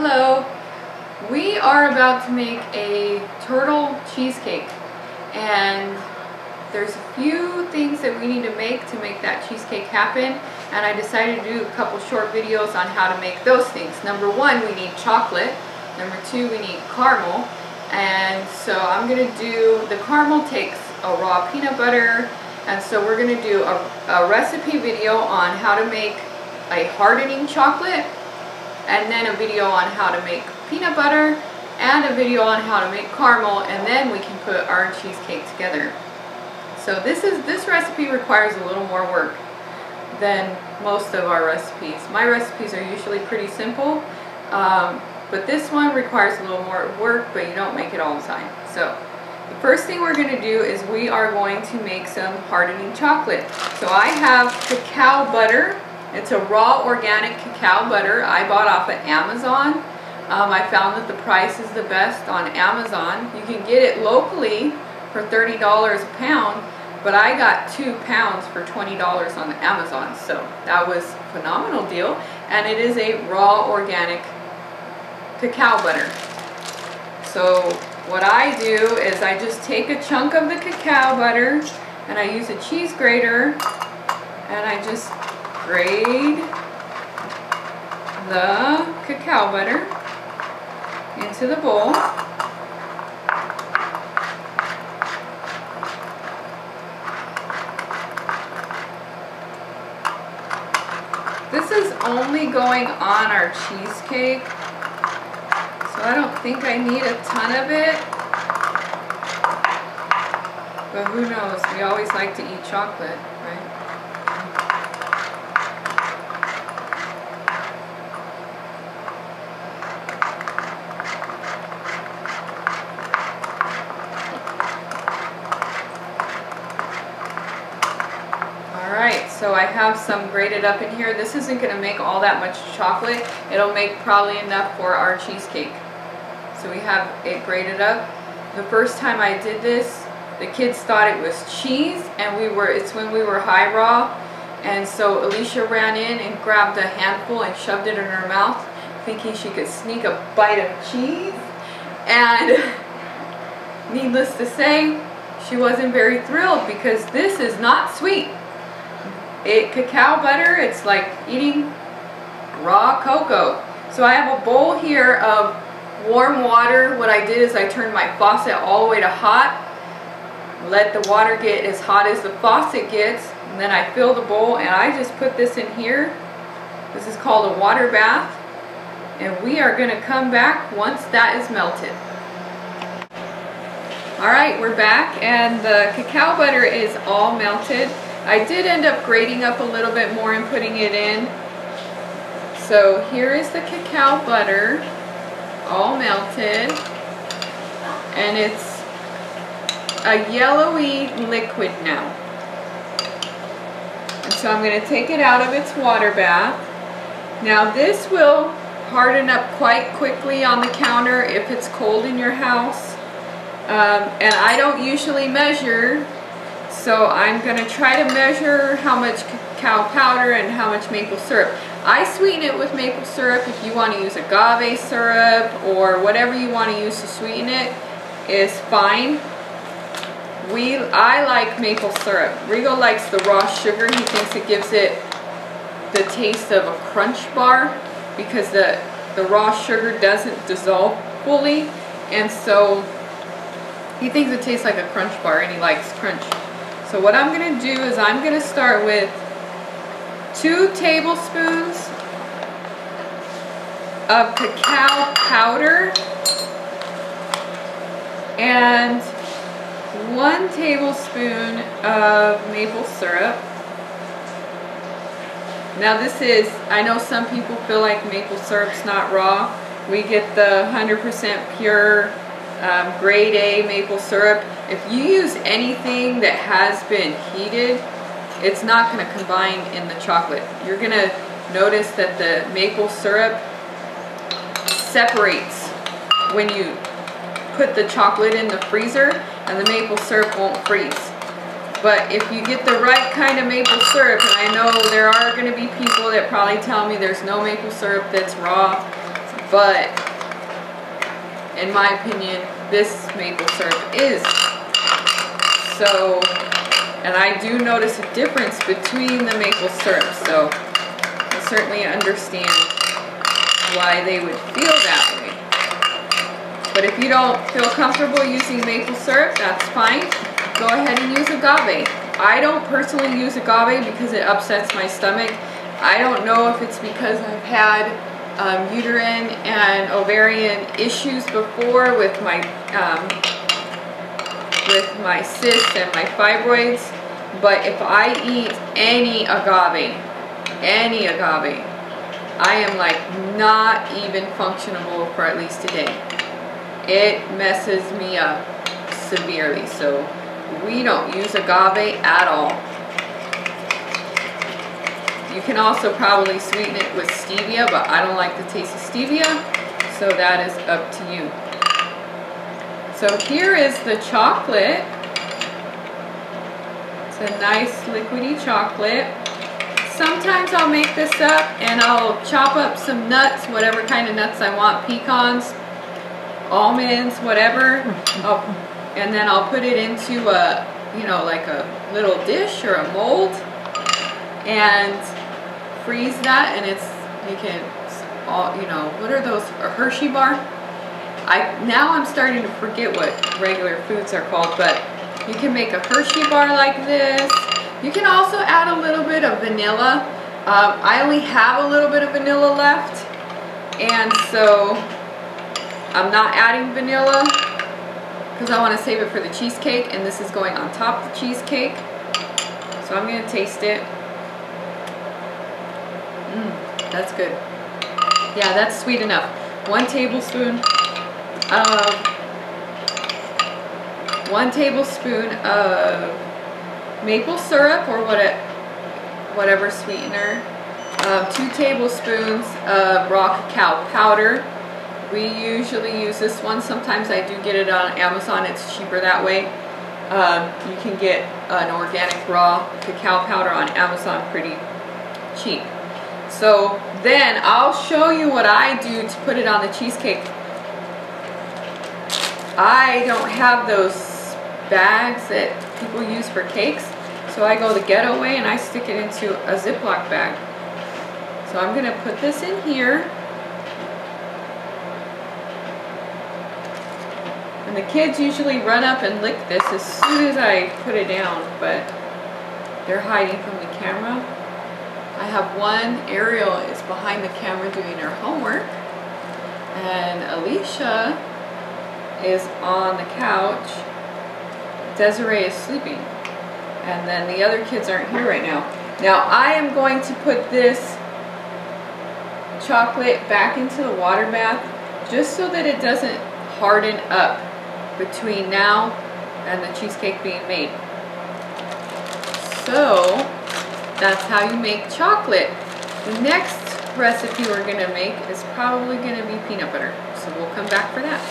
Hello. We are about to make a turtle cheesecake, and there's a few things that we need to make that cheesecake happen, and I decided to do a couple short videos on how to make those things. Number one, we need chocolate. Number two, we need caramel. And so I'm going to do, the caramel takes a raw peanut butter, and so we're going to do a recipe video on how to make a hardening chocolate, and then a video on how to make peanut butter, and a video on how to make caramel, and then we can put our cheesecake together. So this recipe requires a little more work than most of our recipes. My recipes are usually pretty simple, but this one requires a little more work, but you don't make it all the time. So the first thing we're going to do is we are going to make some hardening chocolate. So I have cacao butter. It's a raw organic cacao butter I bought off of Amazon. I found that the price is the best on Amazon. You can get it locally for $30 a pound, but I got 2 pounds for $20 on Amazon. So that was a phenomenal deal, and it is a raw organic cacao butter. So what I do is I just take a chunk of the cacao butter and I use a cheese grater and I just grate the cacao butter into the bowl. This is only going on our cheesecake, so I don't think I need a ton of it, but who knows, we always like to eat chocolate, right? Alright, so I have some grated up in here. This isn't going to make all that much chocolate. It'll make probably enough for our cheesecake. So we have it grated up. The first time I did this, the kids thought it was cheese, and it's when we were high raw, and so Alicia ran in and grabbed a handful and shoved it in her mouth, thinking she could sneak a bite of cheese, and needless to say, she wasn't very thrilled because this is not sweet. Cacao butter, it's like eating raw cocoa. So I have a bowl here of warm water. What I did is I turned my faucet all the way to hot, let the water get as hot as the faucet gets, and then I fill the bowl and I just put this in here. This is called a water bath, and we are going to come back once that is melted. Alright, we're back, and the cacao butter is all melted. I did end up grating up a little bit more and putting it in. So here is the cacao butter, all melted, and it's a yellowy liquid now. And so I'm going to take it out of its water bath. Now this will harden up quite quickly on the counter if it's cold in your house. And I don't usually measure, so I'm going to try to measure how much cacao powder and how much maple syrup. I sweeten it with maple syrup. If you want to use agave syrup or whatever you want to use to sweeten it is fine. I like maple syrup. Rigo likes the raw sugar. He thinks it gives it the taste of a crunch bar because the raw sugar doesn't dissolve fully, and so he thinks it tastes like a crunch bar, and he likes crunch. So what I'm going to do is I'm going to start with 2 tablespoons of cacao powder and 1 tablespoon of maple syrup. Now this is, I know some people feel like maple syrup's not raw. We get the 100% pure grade A maple syrup. If you use anything that has been heated, it's not going to combine in the chocolate. You're going to notice that the maple syrup separates when you put the chocolate in the freezer, and the maple syrup won't freeze. But if you get the right kind of maple syrup, and I know there are going to be people that probably tell me there's no maple syrup that's raw, but in my opinion, this maple syrup is. So, and I do notice a difference between the maple syrup, so I certainly understand why they would feel that way. But if you don't feel comfortable using maple syrup, that's fine. Go ahead and use agave. I don't personally use agave because it upsets my stomach. I don't know if it's because I've had uterine and ovarian issues before with my cysts and my fibroids, but if I eat any agave, I am like not even functionable for at least a day. It messes me up severely, so we don't use agave at all. You can also probably sweeten it with stevia, but I don't like the taste of stevia, so that is up to you. So here is the chocolate. It's a nice liquidy chocolate. Sometimes I'll make this up and I'll chop up some nuts, whatever kind of nuts I want, pecans, almonds, whatever, and then I'll put it into a, you know, like a little dish or a mold and freeze that, and it's, you can, all, you know, what are those, a Hershey bar? Now I'm starting to forget what regular foods are called, but you can make a Hershey bar like this. You can also add a little bit of vanilla. I only have a little bit of vanilla left, and so I'm not adding vanilla because I want to save it for the cheesecake, and this is going on top of the cheesecake. So I'm going to taste it. That's good. Yeah, that's sweet enough. 1 tablespoon of maple syrup or whatever sweetener. 2 tablespoons of raw cacao powder. We usually use this one. Sometimes I do get it on Amazon. It's cheaper that way. You can get an organic raw cacao powder on Amazon pretty cheap. So then I'll show you what I do to put it on the cheesecake. I don't have those bags that people use for cakes, so I go the ghetto way and I stick it into a Ziploc bag. So I'm going to put this in here. And the kids usually run up and lick this as soon as I put it down, but they're hiding from the camera. I have one, Ariel is behind the camera doing her homework, and Alicia is on the couch. Desiree is sleeping, and then the other kids aren't here right now. Now I am going to put this chocolate back into the water bath just so that it doesn't harden up between now and the cheesecake being made. So that's how you make chocolate. The next recipe we're going to make is probably going to be peanut butter, so we'll come back for that.